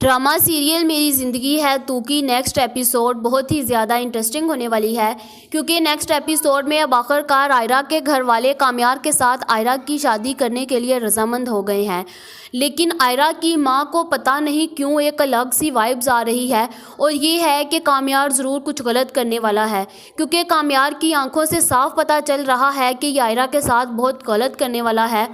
Drama serial मेरी ज़िंदगी है टू की नेक्स्ट एपिसोड बहुत ही ज़्यादा इंटरेस्टिंग होने वाली है, क्योंकि नेक्स्ट एपिसोड में अब आखिरकार आयरा के घर वाले काम्यार के साथ आयरा की शादी करने के लिए रजामंद हो गए हैं। लेकिन आयरा की माँ को पता नहीं क्यों एक अलग सी वाइब्स आ रही है, और ये है कि काम्यार ज़रूर कुछ गलत करने वाला है, क्योंकि काम्यार की आंखों से साफ पता चल रहा है कि ये आयरा के साथ बहुत गलत करने वाला है।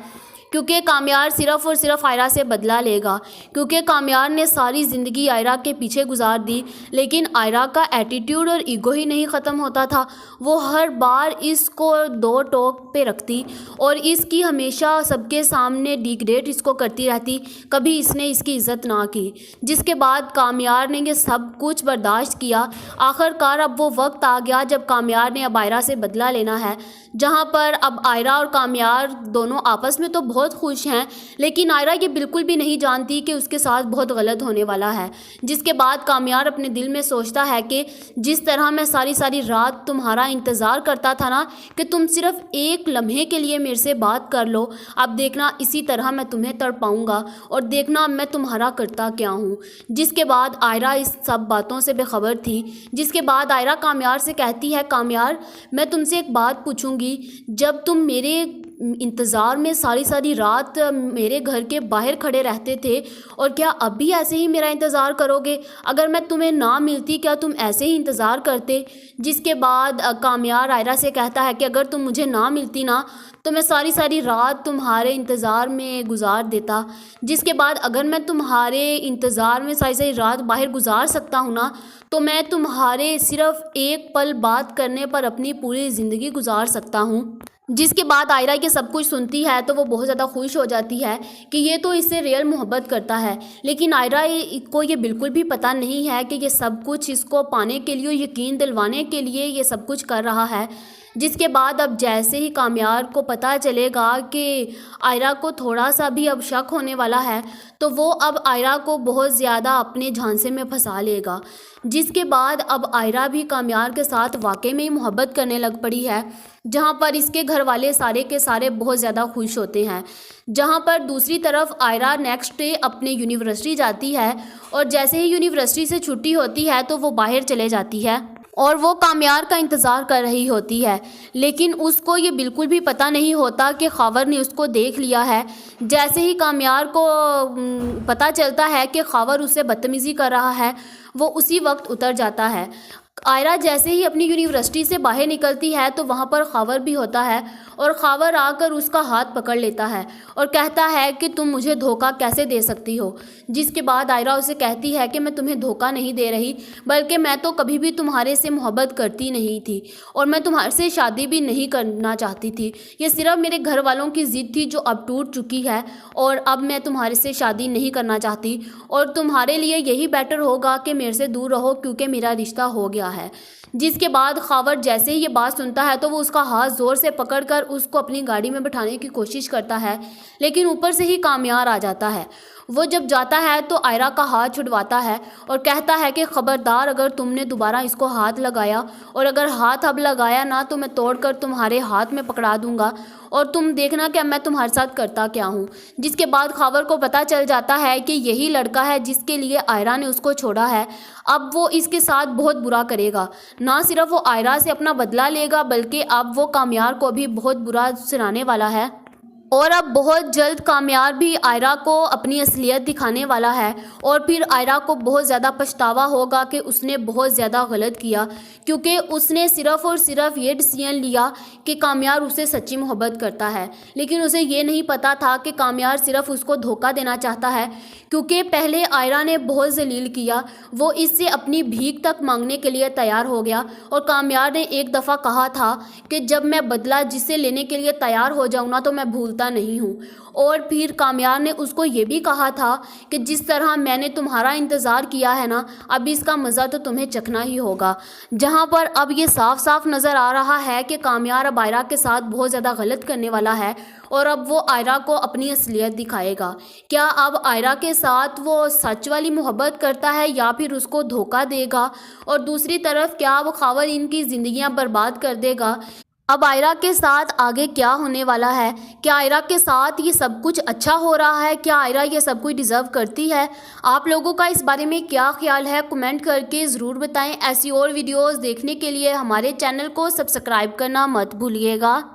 क्योंकि काम्यार सिर्फ़ और सिर्फ आयरा से बदला लेगा, क्योंकि काम्यार ने सारी ज़िंदगी आयरा के पीछे गुजार दी, लेकिन आयरा का एटीट्यूड और ईगो ही नहीं ख़त्म होता था। वो हर बार इसको दो टोक पे रखती और इसकी हमेशा सबके सामने डिग्रेड इसको करती रहती, कभी इसने इसकी इज़्ज़त ना की। जिसके बाद काम्यार ने ये सब कुछ बर्दाश्त किया। आखिरकार अब वो वक्त आ गया जब काम्यार ने अब आयरा से बदला लेना है, जहाँ पर अब आयरा और काम्यार दोनों आपस में तो बहुत खुश हैं, लेकिन आयरा ये बिल्कुल भी नहीं जानती कि उसके साथ बहुत गलत होने वाला है। जिसके बाद काम्यार अपने दिल में सोचता है कि जिस तरह मैं सारी सारी रात तुम्हारा इंतज़ार करता था ना, कि तुम सिर्फ एक लम्हे के लिए मेरे से बात कर लो, अब देखना इसी तरह मैं तुम्हें तड़पाऊँगा और देखना मैं तुम्हारा करता क्या हूँ। जिसके बाद आयरा इस सब बातों से बेखबर थी। जिसके बाद आयरा काम्यार से कहती है, काम्यार मैं तुमसे एक बात पूछूंगी, जब तुम मेरे इंतज़ार में सारी सारी रात मेरे घर के बाहर खड़े रहते थे, और क्या अब भी ऐसे ही मेरा इंतज़ार करोगे? अगर मैं तुम्हें ना मिलती क्या तुम ऐसे ही इंतज़ार करते? जिसके बाद काम्यार आयरा से कहता है कि अगर तुम मुझे ना मिलती ना, तो मैं सारी सारी रात तुम्हारे इंतज़ार में गुजार देता। जिसके बाद अगर मैं तुम्हारे इंतज़ार में सारी सारी रात बाहर गुजार सकता हूँ ना, तो मैं तुम्हारे सिर्फ़ एक पल बात करने पर अपनी पूरी ज़िंदगी गुजार सकता हूँ। जिसके बाद आयरा ये सब कुछ सुनती है तो वो बहुत ज़्यादा खुश हो जाती है कि ये तो इससे रियल मोहब्बत करता है, लेकिन आयरा को ये बिल्कुल भी पता नहीं है कि ये सब कुछ इसको पाने के लिए, यकीन दिलवाने के लिए ये सब कुछ कर रहा है। जिसके बाद अब जैसे ही काम्यार को पता चलेगा कि आयरा को थोड़ा सा भी अब शक होने वाला है, तो वो अब आयरा को बहुत ज़्यादा अपने झांसे में फंसा लेगा। जिसके बाद अब आयरा भी काम्यार के साथ वाकई में ही मोहब्बत करने लग पड़ी है, जहाँ पर इसके घर वाले सारे के सारे बहुत ज़्यादा खुश होते हैं। जहाँ पर दूसरी तरफ आयरा नेक्स्ट डे अपने यूनिवर्सिटी जाती है, और जैसे ही यूनिवर्सिटी से छुट्टी होती है तो वो बाहर चले जाती है और वो काम्यार का इंतज़ार कर रही होती है, लेकिन उसको ये बिल्कुल भी पता नहीं होता कि खावर ने उसको देख लिया है। जैसे ही काम्यार को पता चलता है कि खावर उससे बदतमीज़ी कर रहा है, वो उसी वक्त उतर जाता है। आयरा जैसे ही अपनी यूनिवर्सिटी से बाहर निकलती है तो वहाँ पर खावर भी होता है, और खावर आकर उसका हाथ पकड़ लेता है और कहता है कि तुम मुझे धोखा कैसे दे सकती हो। जिसके बाद आयरा उसे कहती है कि मैं तुम्हें धोखा नहीं दे रही, बल्कि मैं तो कभी भी तुम्हारे से मोहब्बत करती नहीं थी, और मैं तुम्हारे से शादी भी नहीं करना चाहती थी। ये सिर्फ मेरे घर वालों की ज़िद थी जो अब टूट चुकी है, और अब मैं तुम्हारे से शादी नहीं करना चाहती, और तुम्हारे लिए यही बेटर होगा कि मेरे से दूर रहो, क्योंकि मेरा रिश्ता हो गया है। जिसके बाद खावर जैसे ही ये बात सुनता है तो वो उसका हाथ ज़ोर से पकड़कर उसको अपनी गाड़ी में बिठाने की कोशिश करता है, लेकिन ऊपर से ही काम्यार आ जाता है। वो जब जाता है तो आयरा का हाथ छुड़वाता है और कहता है कि ख़बरदार, अगर तुमने दोबारा इसको हाथ लगाया, और अगर हाथ अब लगाया ना तो मैं तोड़कर तुम्हारे हाथ में पकड़ा दूंगा, और तुम देखना कि मैं तुम्हारे साथ करता क्या हूँ। जिसके बाद खावर को पता चल जाता है कि यही लड़का है जिसके लिए आयरा ने उसको छोड़ा है। अब वो इसके साथ बहुत बुरा करेगा, ना सिर्फ वो आयरा से अपना बदला लेगा, बल्कि अब वो काम्यार को भी बहुत बुरा सुनाने वाला है। और अब बहुत जल्द काम्यार भी आयरा को अपनी असलियत दिखाने वाला है, और फिर आयरा को बहुत ज़्यादा पछतावा होगा कि उसने बहुत ज़्यादा गलत किया, क्योंकि उसने सिर्फ़ और सिर्फ ये डिसीजन लिया कि काम्यार उसे सच्ची मोहब्बत करता है, लेकिन उसे ये नहीं पता था कि काम्यार सिर्फ उसको धोखा देना चाहता है। क्योंकि पहले आयरा ने बहुत जलील किया, वो इससे अपनी भीख तक मांगने के लिए तैयार हो गया, और काम्यार ने एक दफ़ा कहा था कि जब मैं बदला जिससे लेने के लिए तैयार हो जाऊँ ना, तो मैं भूलता नहीं हूँ। और फिर काम्यार ने उसको ये भी कहा था कि जिस तरह मैंने तुम्हारा इंतज़ार किया है ना, अब इसका मज़ा तो तुम्हें चखना ही होगा। जहाँ पर अब ये साफ साफ नज़र आ रहा है कि काम्यार अब आयरा के साथ बहुत ज़्यादा गलत करने वाला है, और अब वो आयरा को अपनी असलियत दिखाएगा। क्या अब आयरा के साथ वो सच वाली मोहब्बत करता है या फिर उसको धोखा देगा, और दूसरी तरफ क्या वो खावर इनकी ज़िंदगियां बर्बाद कर देगा। اب آئرہ کے ساتھ آگے کیا ہونے والا ہے؟ کیا آئرہ کے ساتھ یہ سب کچھ اچھا ہو رہا ہے؟ کیا آئرہ یہ سب کچھ ڈیزرو کرتی ہے؟ آپ لوگوں کا اس بارے میں کیا خیال ہے؟ کمنٹ کر کے ضرور بتائیں۔ ایسی اور ویڈیوز دیکھنے کے لیے ہمارے چینل کو سبسکرائب کرنا مت بھولیے گا۔